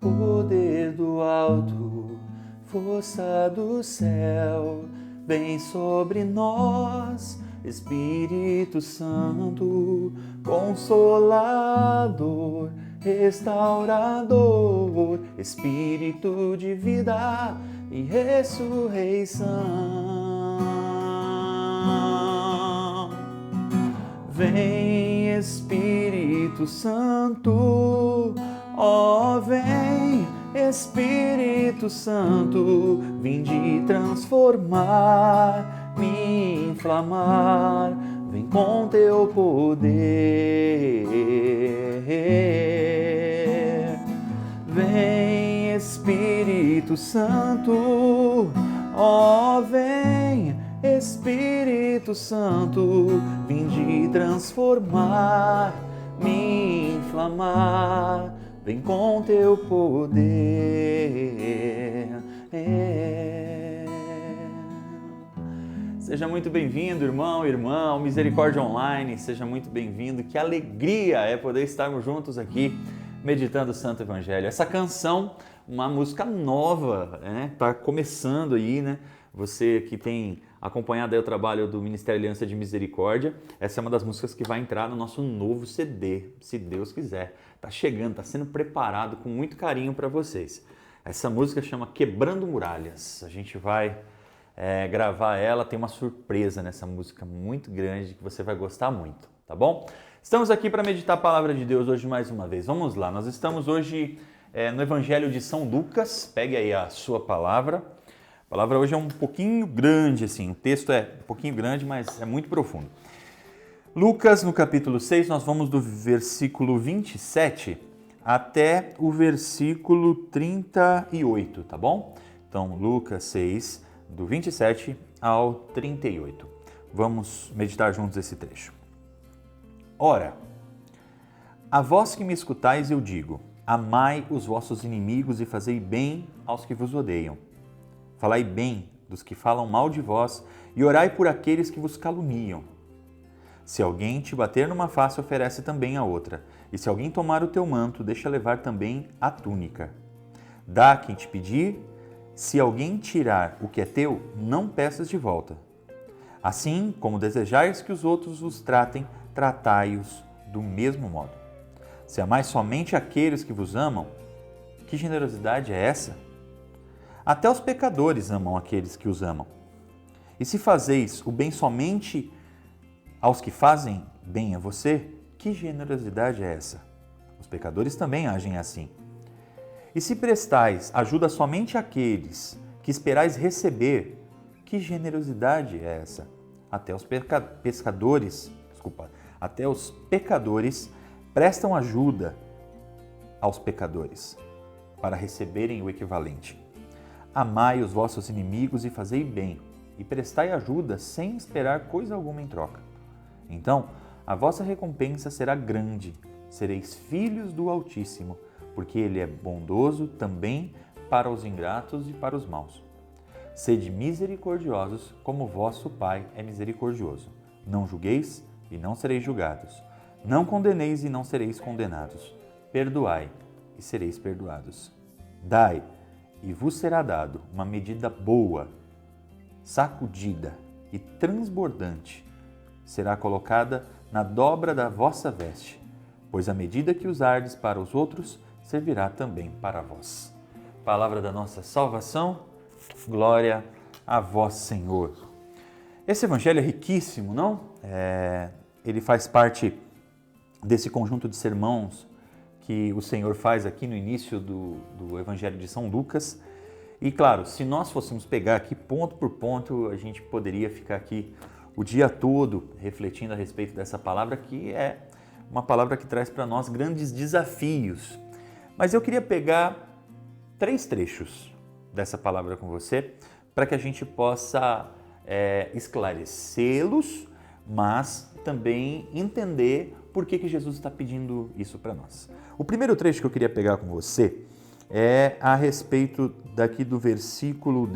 poder do alto, força do céu, vem sobre nós, Espírito Santo, Consolador, Restaurador, Espírito de vida e ressurreição. Vem, Espírito Santo, ó vem, Espírito Santo, vinde transformar, me inflamar, vem com teu poder. Vem, Espírito Santo, ó vem, Espírito Santo, vinde transformar, me inflamar, vem com teu poder. Seja muito bem-vindo, irmão, irmã, ao Misericórdia Online, seja muito bem-vindo. Que alegria é poder estarmos juntos aqui, meditando o Santo Evangelho. Essa canção, uma música nova, né? Tá começando aí, né? Você que tem acompanhado aí o trabalho do Ministério Aliança de Misericórdia, essa é uma das músicas que vai entrar no nosso novo CD, se Deus quiser. Tá chegando, tá sendo preparado com muito carinho para vocês. Essa música chama Quebrando Muralhas. A gente vai gravar ela, tem uma surpresa nessa música muito grande que você vai gostar muito, tá bom? Estamos aqui para meditar a Palavra de Deus hoje mais uma vez. Vamos lá, nós estamos hoje no Evangelho de São Lucas. Pegue aí a sua palavra. A palavra hoje é um pouquinho grande, assim, o texto é um pouquinho grande, mas é muito profundo. Lucas, no capítulo 6, nós vamos do versículo 27 até o versículo 38, tá bom? Então, Lucas 6, do 27 ao 38. Vamos meditar juntos esse trecho. Ora, a vós que me escutais eu digo, amai os vossos inimigos e fazei bem aos que vos odeiam. Falai bem dos que falam mal de vós e orai por aqueles que vos caluniam. Se alguém te bater numa face, oferece também a outra. E se alguém tomar o teu manto, deixa levar também a túnica. Dá a quem te pedir. Se alguém tirar o que é teu, não peças de volta. Assim como desejais que os outros vos tratem, tratai-os do mesmo modo. Se amais somente aqueles que vos amam, que generosidade é essa? Até os pecadores amam aqueles que os amam. E se fazeis o bem somente aos que fazem bem a você, que generosidade é essa? Os pecadores também agem assim. E se prestais ajuda somente àqueles que esperais receber, que generosidade é essa? Até os pecadores prestam ajuda aos pecadores para receberem o equivalente. Amai os vossos inimigos e fazei bem, e prestai ajuda sem esperar coisa alguma em troca. Então, a vossa recompensa será grande, sereis filhos do Altíssimo, porque Ele é bondoso também para os ingratos e para os maus. Sede misericordiosos, como vosso Pai é misericordioso. Não julgueis e não sereis julgados. Não condeneis e não sereis condenados. Perdoai e sereis perdoados. Dai e vos será dado uma medida boa, sacudida e transbordante. Será colocada na dobra da vossa veste, pois a medida que usardes para os outros servirá também para vós. Palavra da nossa salvação, glória a vós, Senhor. Esse evangelho é riquíssimo, não? Ele faz parte desse conjunto de sermões que o Senhor faz aqui no início do Evangelho de São Lucas. E claro, se nós fôssemos pegar aqui ponto por ponto, a gente poderia ficar aqui o dia todo refletindo a respeito dessa palavra, que é uma palavra que traz para nós grandes desafios. Mas eu queria pegar 3 trechos dessa palavra com você, para que a gente possa esclarecê-los, mas também entender por que Jesus está pedindo isso para nós. O primeiro trecho que eu queria pegar com você é a respeito daqui do versículo,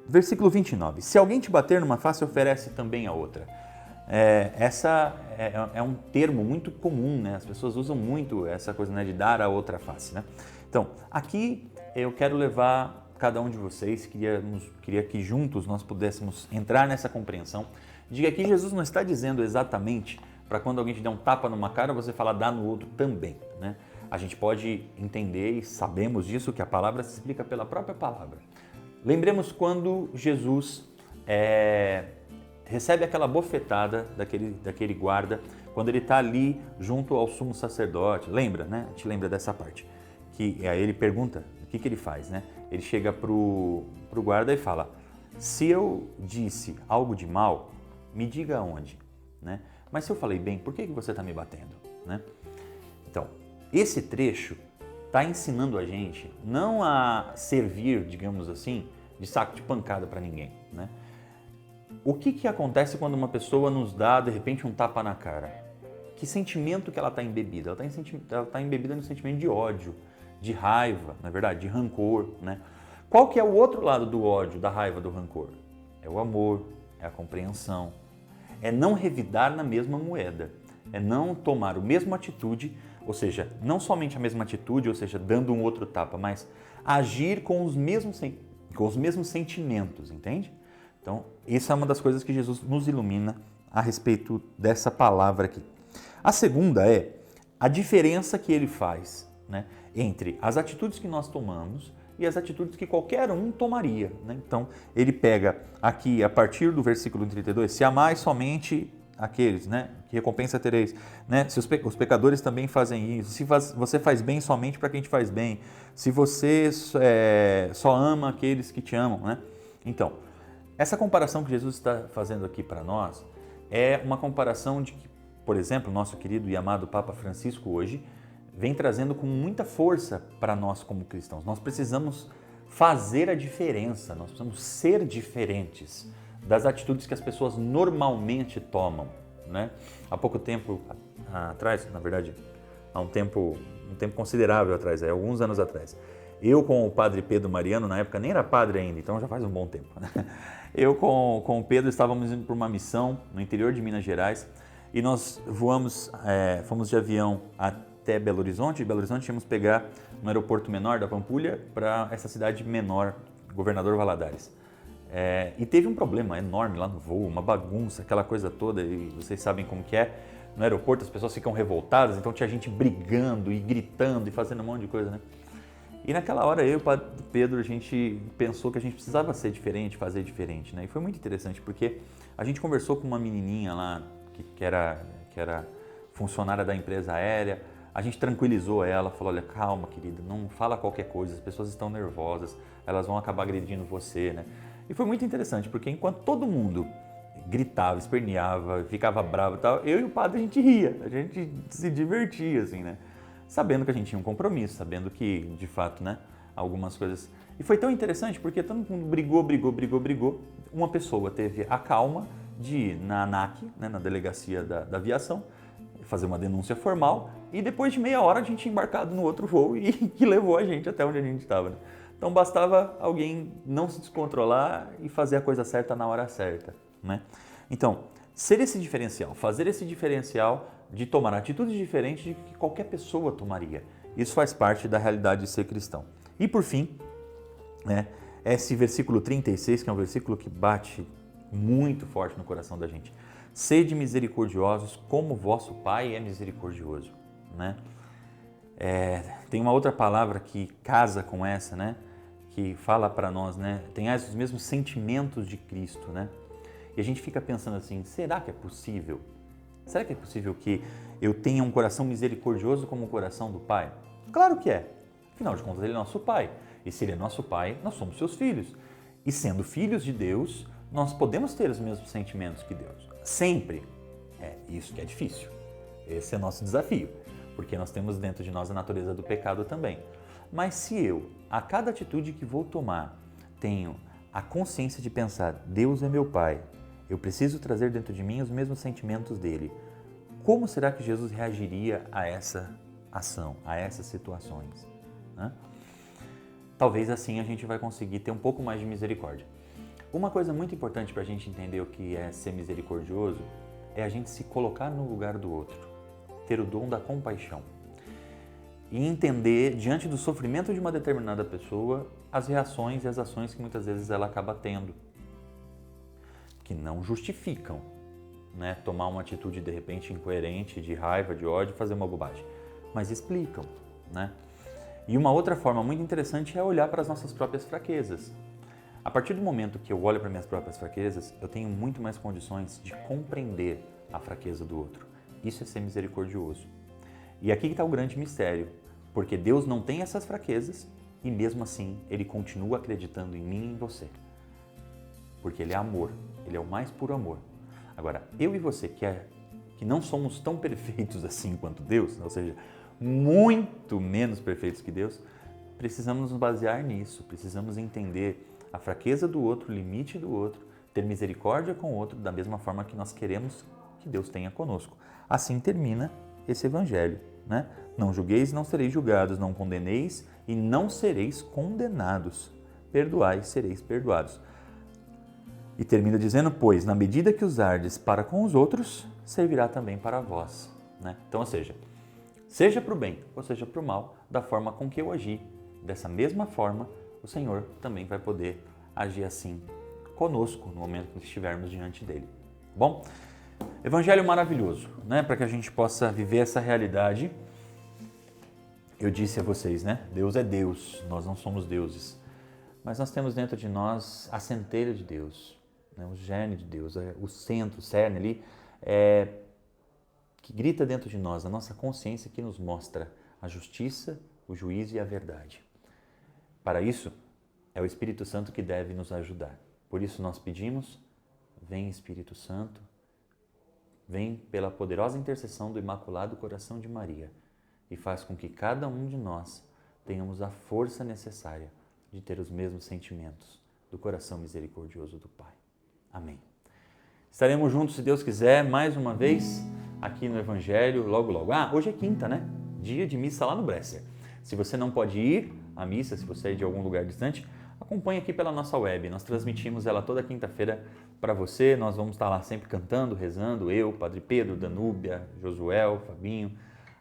versículo 29. Se alguém te bater numa face, oferece também a outra. Essa é um termo muito comum, né? As pessoas usam muito essa coisa, né, de dar a outra face, né? Então, aqui eu quero levar cada um de vocês, queria que juntos nós pudéssemos entrar nessa compreensão de que aqui Jesus não está dizendo exatamente para quando alguém te der um tapa numa cara, você falar dá no outro também, né? A gente pode entender e sabemos disso, que a palavra se explica pela própria palavra. Lembremos quando Jesus recebe aquela bofetada daquele guarda, quando ele está ali junto ao sumo sacerdote. Lembra, né? A gente lembra dessa parte. Que aí ele pergunta o que ele faz, né? Ele chega pro guarda e fala: se eu disse algo de mal, me diga onde, né? Mas se eu falei bem, por que você está me batendo, né? Então, esse trecho está ensinando a gente não a servir, digamos assim, de saco de pancada para ninguém, né? O que acontece quando uma pessoa nos dá, de repente, um tapa na cara? Que sentimento que ela está embebida? Ela está embebida no sentimento de ódio, de raiva, na verdade, de rancor, né? Qual que é o outro lado do ódio, da raiva, do rancor? É o amor, é a compreensão, é não revidar na mesma moeda, é não tomar a mesma atitude, ou seja, não somente a mesma atitude, ou seja, dando um outro tapa, mas agir com os mesmos sentimentos, entende? Então, essa é uma das coisas que Jesus nos ilumina a respeito dessa palavra aqui. A segunda é a diferença que ele faz, né, entre as atitudes que nós tomamos e as atitudes que qualquer um tomaria, né? Então, ele pega aqui, a partir do versículo 32, se amais somente aqueles, né, que recompensa tereis, né? Se os pecadores também fazem isso, se você faz bem somente para quem te faz bem, se você só ama aqueles que te amam, né? Então, essa comparação que Jesus está fazendo aqui para nós é uma comparação de que, por exemplo, nosso querido e amado Papa Francisco hoje vem trazendo com muita força para nós como cristãos. Nós precisamos fazer a diferença, nós precisamos ser diferentes das atitudes que as pessoas normalmente tomam, né? Há pouco tempo atrás, na verdade, há um tempo considerável atrás, alguns anos atrás, eu com o padre Pedro Mariano, na época nem era padre ainda, então já faz um bom tempo, né? Eu com o Pedro estávamos indo para uma missão no interior de Minas Gerais e nós fomos de avião até Belo Horizonte. De Belo Horizonte tínhamos que pegar no aeroporto menor da Pampulha para essa cidade menor, Governador Valadares. E teve um problema enorme lá no voo, uma bagunça, aquela coisa toda, e vocês sabem como que é. No aeroporto as pessoas ficam revoltadas, então tinha gente brigando e gritando e fazendo um monte de coisa, né? E naquela hora eu e o padre Pedro, a gente pensou que a gente precisava ser diferente, fazer diferente, né? E foi muito interessante porque a gente conversou com uma menininha lá que era funcionária da empresa aérea, a gente tranquilizou ela, falou: olha, calma querida, não fala qualquer coisa, as pessoas estão nervosas, elas vão acabar agredindo você, né? E foi muito interessante porque enquanto todo mundo gritava, esperneava, ficava bravo e tal, eu e o padre a gente ria, a gente se divertia assim, né? Sabendo que a gente tinha um compromisso, sabendo que, de fato, né, algumas coisas... E foi tão interessante porque todo mundo brigou. Uma pessoa teve a calma de ir na ANAC, né, na delegacia da aviação, fazer uma denúncia formal e depois de meia hora a gente tinha embarcado no outro voo e que levou a gente até onde a gente estava, né? Então bastava alguém não se descontrolar e fazer a coisa certa na hora certa, né? Então, ser esse diferencial, fazer esse diferencial de tomar atitudes diferentes de que qualquer pessoa tomaria. Isso faz parte da realidade de ser cristão. E por fim, né, esse versículo 36, que é um versículo que bate muito forte no coração da gente. Sede misericordiosos como vosso Pai é misericordioso, né? Tem uma outra palavra que casa com essa, né, que fala para nós, né, tenhais os mesmos sentimentos de Cristo, né? E a gente fica pensando assim, será que é possível? Será que é possível que eu tenha um coração misericordioso como o coração do Pai? Claro que é. Afinal de contas, Ele é nosso Pai. E se Ele é nosso Pai, nós somos seus filhos. E sendo filhos de Deus, nós podemos ter os mesmos sentimentos que Deus. Sempre. Isso que é difícil. Esse é o nosso desafio. Porque nós temos dentro de nós a natureza do pecado também. Mas se eu, a cada atitude que vou tomar, tenho a consciência de pensar, Deus é meu Pai, eu preciso trazer dentro de mim os mesmos sentimentos dele. Como será que Jesus reagiria a essa ação, a essas situações, né? Talvez assim a gente vai conseguir ter um pouco mais de misericórdia. Uma coisa muito importante para a gente entender o que é ser misericordioso é a gente se colocar no lugar do outro, ter o dom da compaixão e entender, diante do sofrimento de uma determinada pessoa, as reações e as ações que muitas vezes ela acaba tendo, que não justificam, né, tomar uma atitude de repente incoerente, de raiva, de ódio, fazer uma bobagem, mas explicam, né? E uma outra forma muito interessante é olhar para as nossas próprias fraquezas. A partir do momento que eu olho para minhas próprias fraquezas, eu tenho muito mais condições de compreender a fraqueza do outro. Isso é ser misericordioso. E aqui que está o grande mistério, porque Deus não tem essas fraquezas e mesmo assim Ele continua acreditando em mim e em você. Porque Ele é amor, Ele é o mais puro amor. Agora, eu e você que não somos tão perfeitos assim quanto Deus, ou seja, muito menos perfeitos que Deus, precisamos nos basear nisso, precisamos entender a fraqueza do outro, o limite do outro, ter misericórdia com o outro da mesma forma que nós queremos que Deus tenha conosco. Assim termina esse evangelho, né? Não julgueis, não sereis julgados, não condeneis e não sereis condenados. Perdoai, sereis perdoados. E termina dizendo, pois, na medida que usardes para com os outros, servirá também para vós, né? Então, ou seja para o bem ou seja para o mal, da forma com que eu agi, dessa mesma forma, o Senhor também vai poder agir assim conosco no momento que estivermos diante dele. Bom, evangelho maravilhoso, né? Para que a gente possa viver essa realidade. Eu disse a vocês, né? Deus é Deus, nós não somos deuses, mas nós temos dentro de nós a centelha de Deus, né? O gene de Deus, o centro, o cerne ali, que grita dentro de nós, a nossa consciência que nos mostra a justiça, o juízo e a verdade. Para isso, é o Espírito Santo que deve nos ajudar. Por isso nós pedimos, vem Espírito Santo, vem pela poderosa intercessão do Imaculado Coração de Maria e faz com que cada um de nós tenhamos a força necessária de ter os mesmos sentimentos do coração misericordioso do Pai. Amém. Estaremos juntos, se Deus quiser, mais uma vez aqui no Evangelho, logo, logo. Hoje é quinta, né? Dia de missa lá no Bresser. Se você não pode ir à missa, se você é de algum lugar distante, acompanhe aqui pela nossa web. Nós transmitimos ela toda quinta-feira para você. Nós vamos estar lá sempre cantando, rezando. Eu, Padre Pedro, Danúbia, Josuel, Fabinho,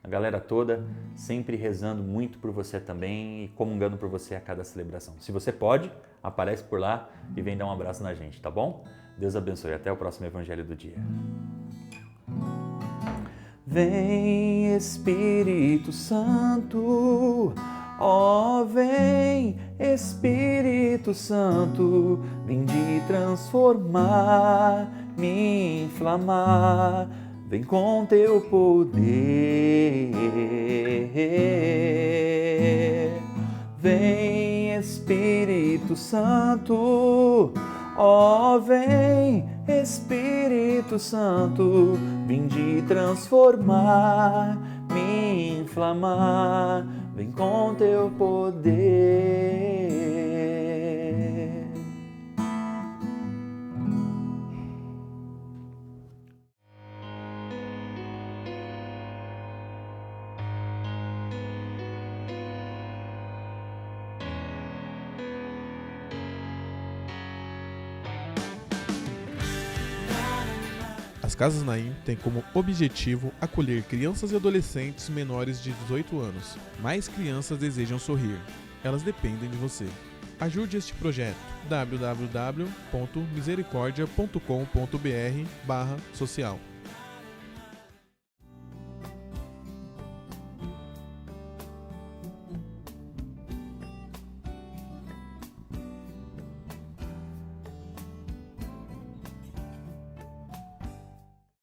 a galera toda, sempre rezando muito por você também e comungando por você a cada celebração. Se você pode, aparece por lá e vem dar um abraço na gente, tá bom? Deus abençoe. Até o próximo Evangelho do dia. Vem Espírito Santo, ó vem Espírito Santo, vinde transformar, me inflamar, vem com teu poder. Vem Espírito Santo, ó vem Espírito Santo, vinde transformar, me inflamar, vem com teu poder. As Casas Naim têm como objetivo acolher crianças e adolescentes menores de 18 anos. Mais crianças desejam sorrir. Elas dependem de você. Ajude este projeto. www.misericordia.com.br/social